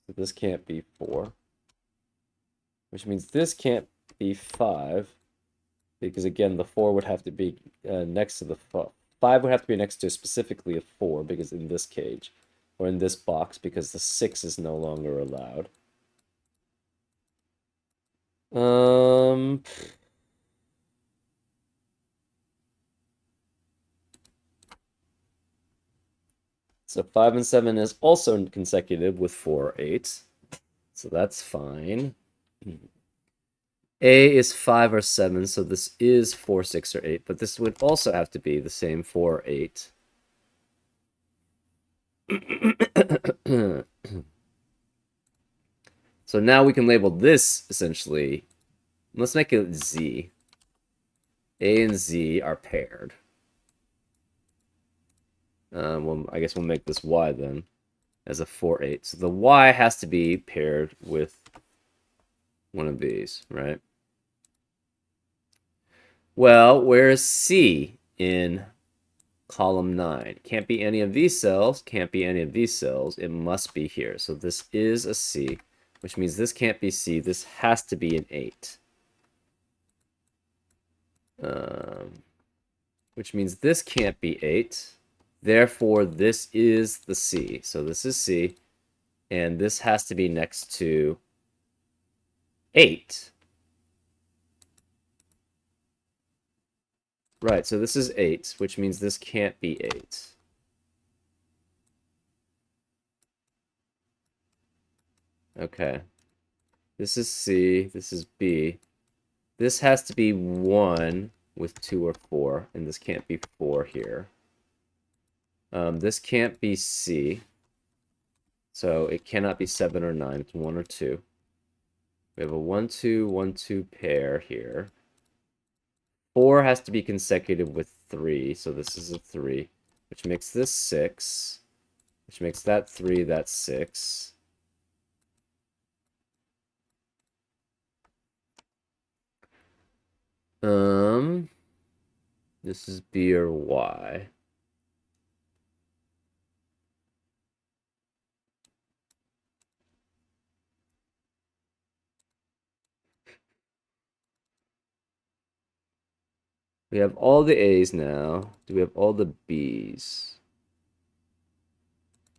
So this can't be 4. Which means this can't be 5. Because again, the 4 would have to be next to the 5 would have to be next to specifically a 4 because in this cage. Or in this box because the 6 is no longer allowed. So 5 and 7 is also consecutive with 4, 8. So that's fine. A is 5 or 7, so this is 4, 6, or 8, but this would also have to be the same 4 or 8. So now we can label this, essentially. Let's make it Z. A and Z are paired. Well, I guess we'll make this Y then, as a 4, 8. So the Y has to be paired with one of these, right? Well, where's C in column 9? Can't be any of these cells, can't be any of these cells. It must be here. So this is a C, which means this can't be C. This has to be an 8. Which means this can't be 8. Therefore, this is the C. So this is C, and this has to be next to 8. Right, so this is 8, which means this can't be 8. Okay. This is C, this is B. This has to be 1 with 2 or 4, and this can't be 4 here. This can't be C, so it cannot be 7 or 9. It's 1 or 2. We have a 1, 2, 1, 2 pair here. 4 has to be consecutive with 3, so this is a 3, which makes this 6, which makes that 3, that's 6. This is B or Y. We have all the A's now. Do we have all the B's?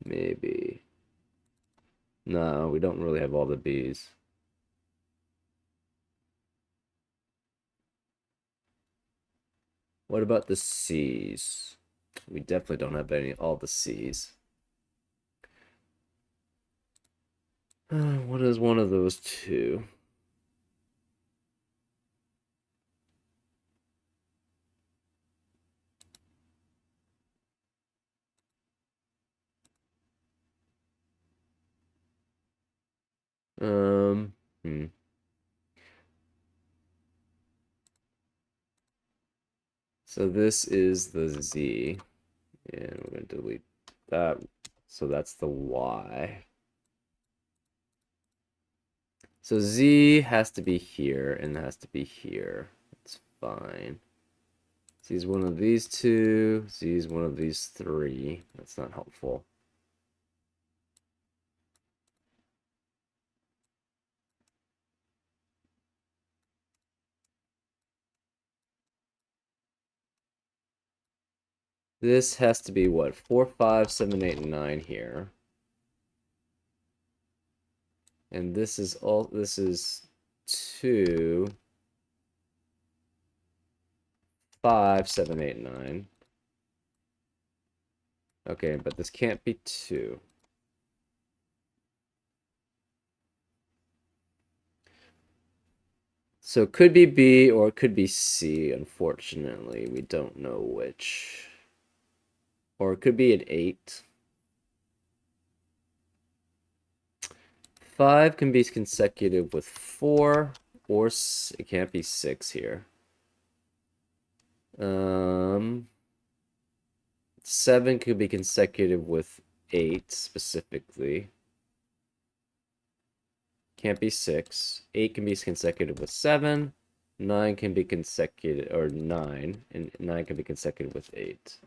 Maybe. No, we don't really have all the B's. What about the C's? We definitely don't have all the C's. What is one of those two? Um, hmm. So this is the Z, and we're going to delete that. So that's the Y. So Z has to be here, and has to be here. It's fine. Z is one of these two. Z is one of these three. That's not helpful. This has to be what? 4, 5, 7, 8, 9 here. And this is 2, 5, 7, 8, 9. Okay, but this can't be 2. So it could be B or it could be C, unfortunately. We don't know which. Or it could be an 8. 5 can be consecutive with 4, or it can't be 6 here. 7 could be consecutive with 8 specifically. Can't be 6. 8 can be consecutive with 7. 9 can be consecutive, or 9, and 9 can be consecutive with 8.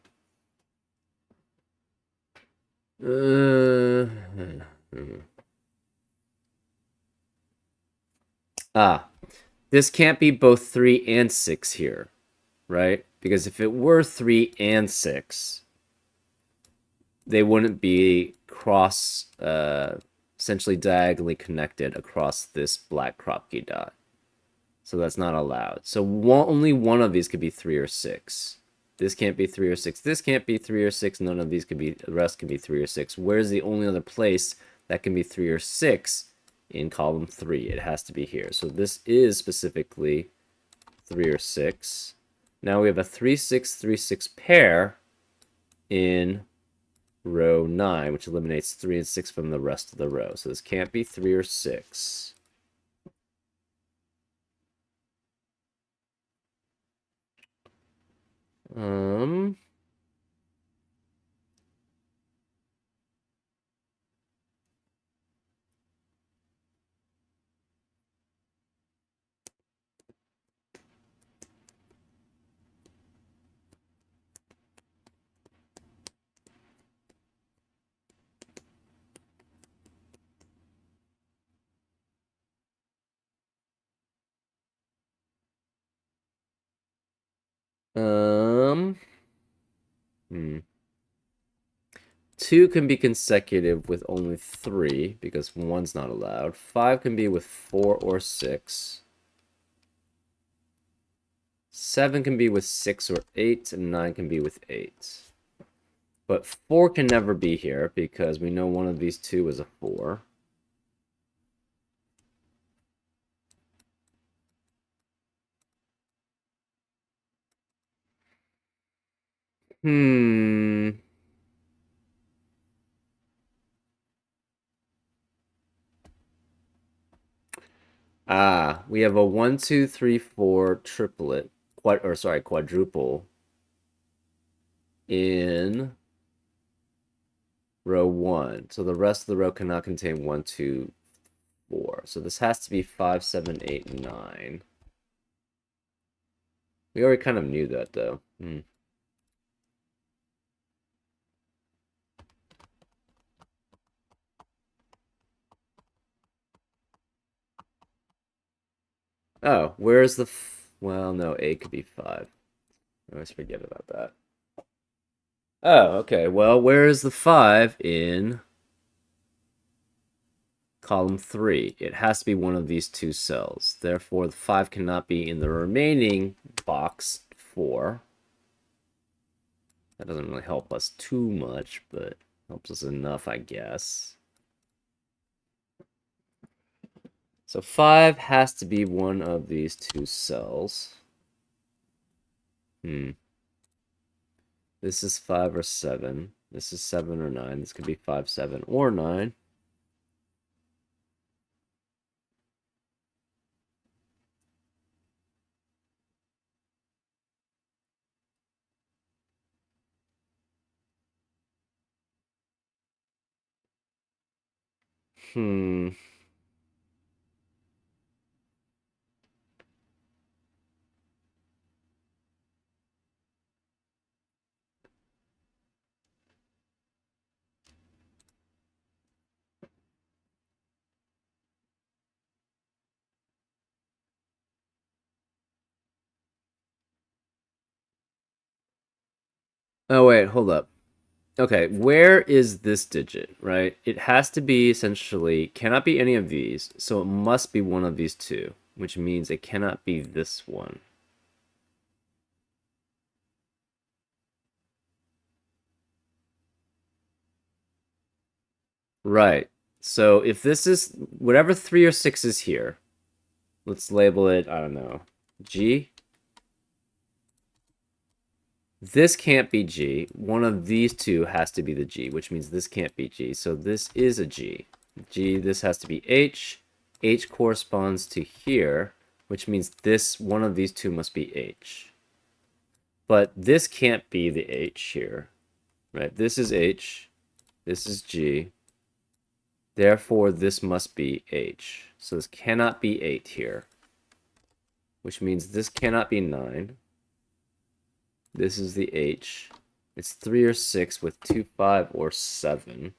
Ah, this can't be both 3 and 6 here, right? Because if it were 3 and 6, they wouldn't be essentially diagonally connected across this black Kropki dot. So that's not allowed. So only one of these could be 3 or 6. This can't be 3 or 6. This can't be 3 or 6. None of these could be, the rest can be 3 or 6. Where's the only other place that can be 3 or 6? In column 3. It has to be here. So this is specifically 3 or 6. Now we have a 3, 6, 3, 6 pair in row 9, which eliminates 3 and 6 from the rest of the row. So this can't be 3 or 6. Um, um, hmm. 2 can be consecutive with only 3 because 1's not allowed. 5 can be with 4 or 6. 7 can be with 6 or 8, and 9 can be with 8. But 4 can never be here because we know one of these two is a 4. Hmm. We have a 1, 2, 3, 4 triplet, quadruple in row 1. So the rest of the row cannot contain 1, 2, 4. So this has to be 5, 7, 8, 9. We already kind of knew that, though. Oh, where's the... well, no, A could be 5. I always forget about that. Oh, okay. Well, where is the 5 in column 3? It has to be one of these two cells. Therefore, the 5 cannot be in the remaining box 4. That doesn't really help us too much, but helps us enough, I guess. So 5 has to be one of these two cells. This is 5 or 7. This is 7 or 9. This could be 5, 7, or 9. Hmm. Oh, wait, hold up. Okay, where is this digit, right? It has to be essentially, cannot be any of these, so it must be one of these two, which means it cannot be this one. Right. So if this is, whatever 3 or 6 is here, let's label it, I don't know, G. This can't be G. One of these two has to be the G, which means this can't be G. So this is a G. G, this has to be H. H corresponds to here, which means this, one of these two must be H. But this can't be the H here, right? This is H. This is G. Therefore, this must be H. So this cannot be 8 here, which means this cannot be 9. This is the H. It's 3 or 6 with 2, 5, or 7.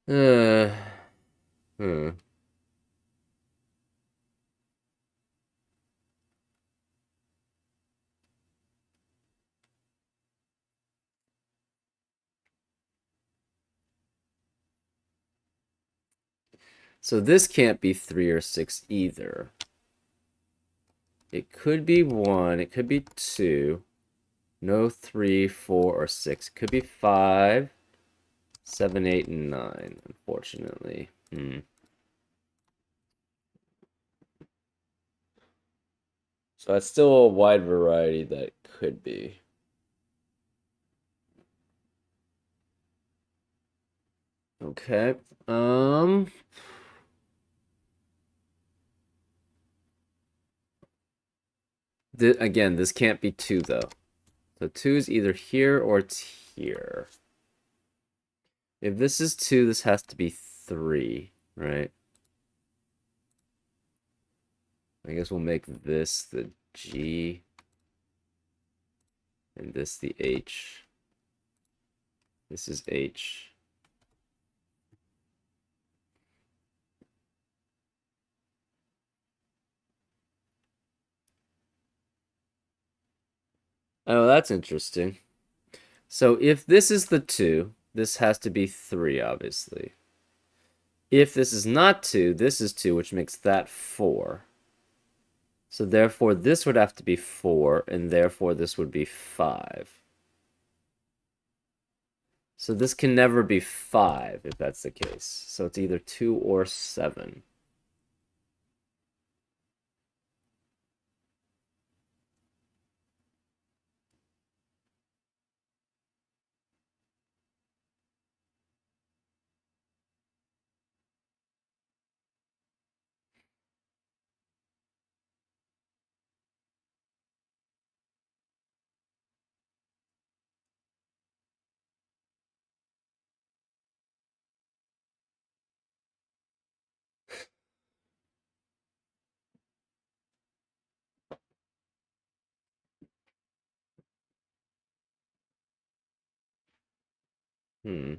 Uh, hmm. So this can't be 3 or 6 either. It could be 1. It could be 2. No 3, 4, or 6. It could be 5, 7, 8, and 9, unfortunately. So that's still a wide variety that could be. Okay. Again, this can't be 2 though. So 2 is either here or it's here. If this is 2, this has to be 3, right? I guess we'll make this the G and this the H. This is H. Oh, that's interesting. So if this is the 2, this has to be 3, obviously. If this is not 2, this is 2, which makes that 4. So therefore, this would have to be 4, and therefore this would be 5. So this can never be 5 if that's the case. So it's either 2 or 7. Hmm.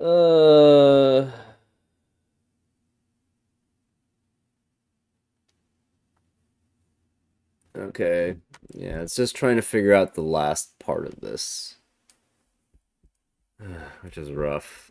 Uh, okay. Yeah, it's just trying to figure out the last part of this, which is rough.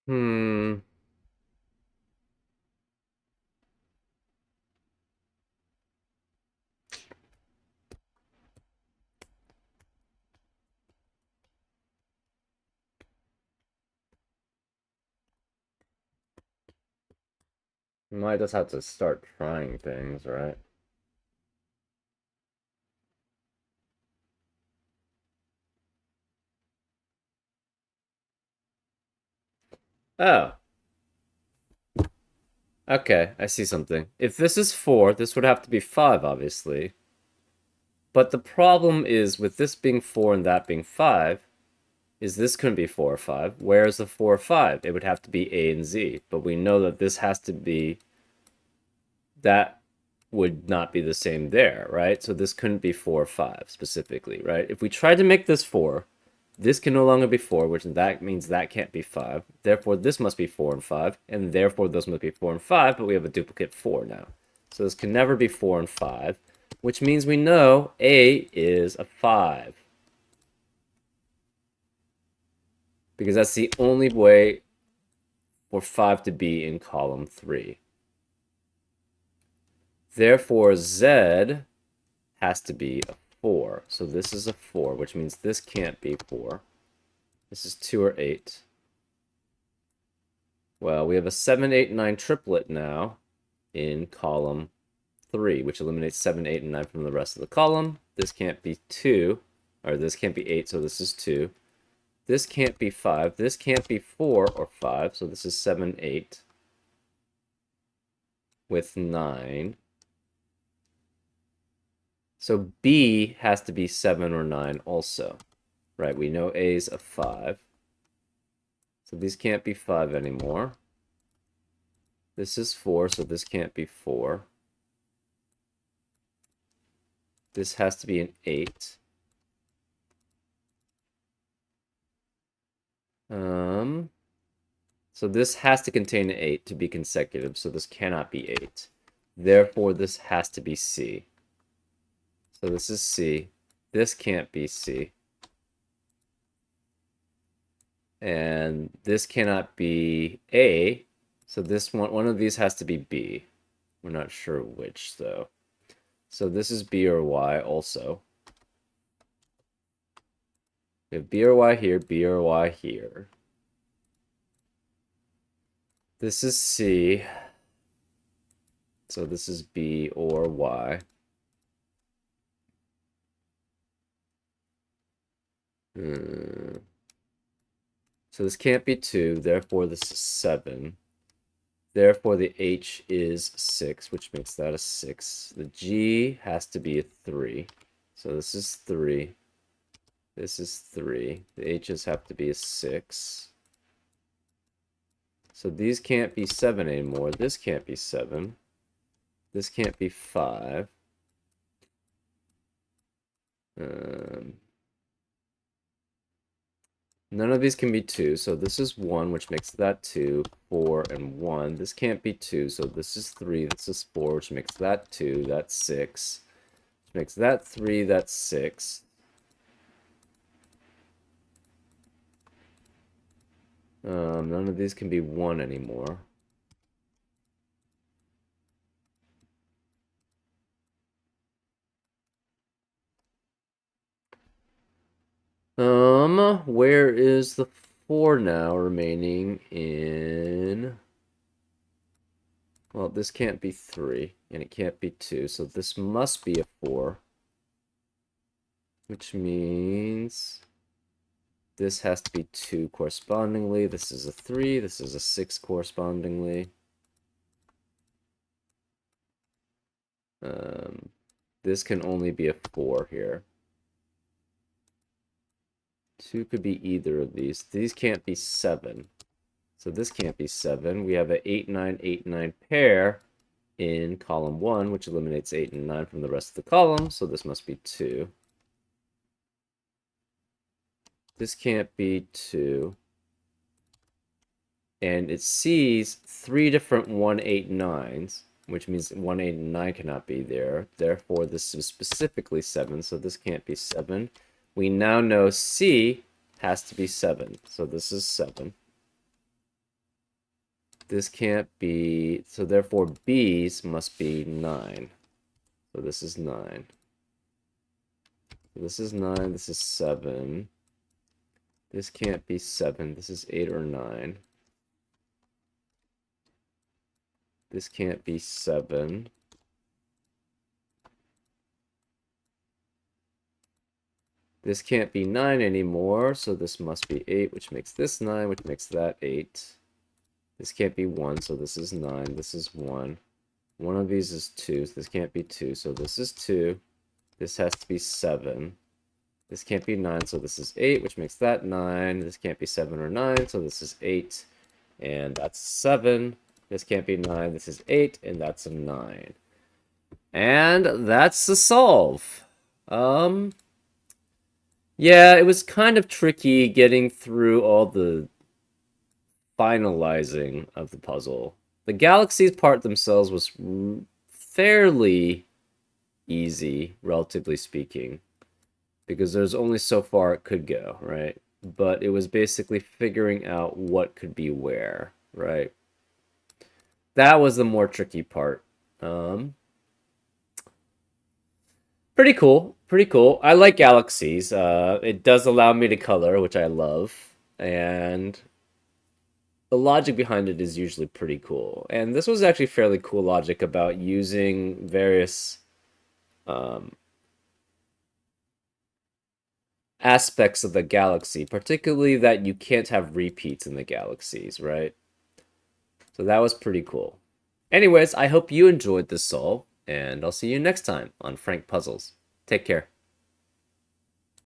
Hmm. We might just have to start trying things, right? Oh, okay. I see something. If this is 4, this would have to be 5, obviously. But the problem is with this being 4 and that being 5, is this couldn't be 4 or 5. Where's the 4 or 5? It would have to be A and Z. But we know that this has to be, that would not be the same there, right? So this couldn't be 4 or 5 specifically, right? If we tried to make this 4, this can no longer be 4, which that means that can't be 5. Therefore, this must be 4 and 5, and therefore those must be 4 and 5, but we have a duplicate 4 now. So this can never be 4 and 5, which means we know A is a 5. Because that's the only way for 5 to be in column 3. Therefore, Z has to be a 4. So this is a 4, which means this can't be 4. This is 2 or 8. Well, we have a 7, 8, 9 triplet now in column 3, which eliminates 7, 8, and 9 from the rest of the column. This can't be 2, or this can't be 8, so this is 2. This can't be 5. This can't be 4 or 5, so this is 7, 8 with 9. So B has to be 7 or 9 also. Right, we know A's a 5. So these can't be 5 anymore. This is 4, so this can't be 4. This has to be an 8. So this has to contain an 8 to be consecutive, so this cannot be 8. Therefore, this has to be C. So this is C. This can't be C. And this cannot be A. So this one of these has to be B. We're not sure which, though. So this is B or Y also. We have B or Y here, B or Y here. This is C. So this is B or Y. So this can't be 2, therefore this is 7. Therefore the H is 6, which makes that a 6. The G has to be a 3. So this is 3. This is 3. The H's have to be a 6. So these can't be 7 anymore. This can't be 7. This can't be 5. Um, None of these can be 2, so this is 1, which makes that 2, 4, and 1. This can't be 2, so this is 3, this is 4, which makes that 2, that's 6. Which makes that 3, that's 6. None of these can be 1 anymore. Where is the 4 now remaining in... Well, this can't be 3, and it can't be 2, so this must be a 4. Which means this has to be 2 correspondingly. This is a 3, this is a 6 correspondingly. This can only be a 4 here. 2 could be either of these. These can't be 7. So this can't be 7. We have an 8, 9, 8, 9 pair in column 1, which eliminates 8 and 9 from the rest of the column, so this must be 2. This can't be 2. And it sees 3 different 1, 8, 9s, which means 1, 8, and 9 cannot be there. Therefore, this is specifically 7, so this can't be 7. We now know C has to be 7, so this is 7. This can't be, so therefore B's must be 9. So this is 9. So this is 9, this is 7. This can't be 7, this is 8 or 9. This can't be 7. This can't be 9 anymore, so this must be 8, which makes this 9, which makes that 8. This can't be 1, so this is 9. This is 1. One of these is 2, so this can't be 2, so this is 2. This has to be 7. This can't be 9, so this is 8, which makes that 9. This can't be 7 or 9, so this is 8. And that's 7. This can't be 9, this is 8, and that's a 9. And that's the solve. Yeah, it was kind of tricky getting through all the finalizing of the puzzle. The galaxies part themselves was fairly easy, relatively speaking, because there's only so far it could go, right? But it was basically figuring out what could be where, right? That was the more tricky part. Pretty cool, pretty cool. I like galaxies. It does allow me to color, which I love, and the logic behind it is usually pretty cool. And this was actually fairly cool logic about using various aspects of the galaxy, particularly that you can't have repeats in the galaxies, right? So that was pretty cool. Anyways, I hope you enjoyed this solve, and I'll see you next time on Frank Puzzles. Take care.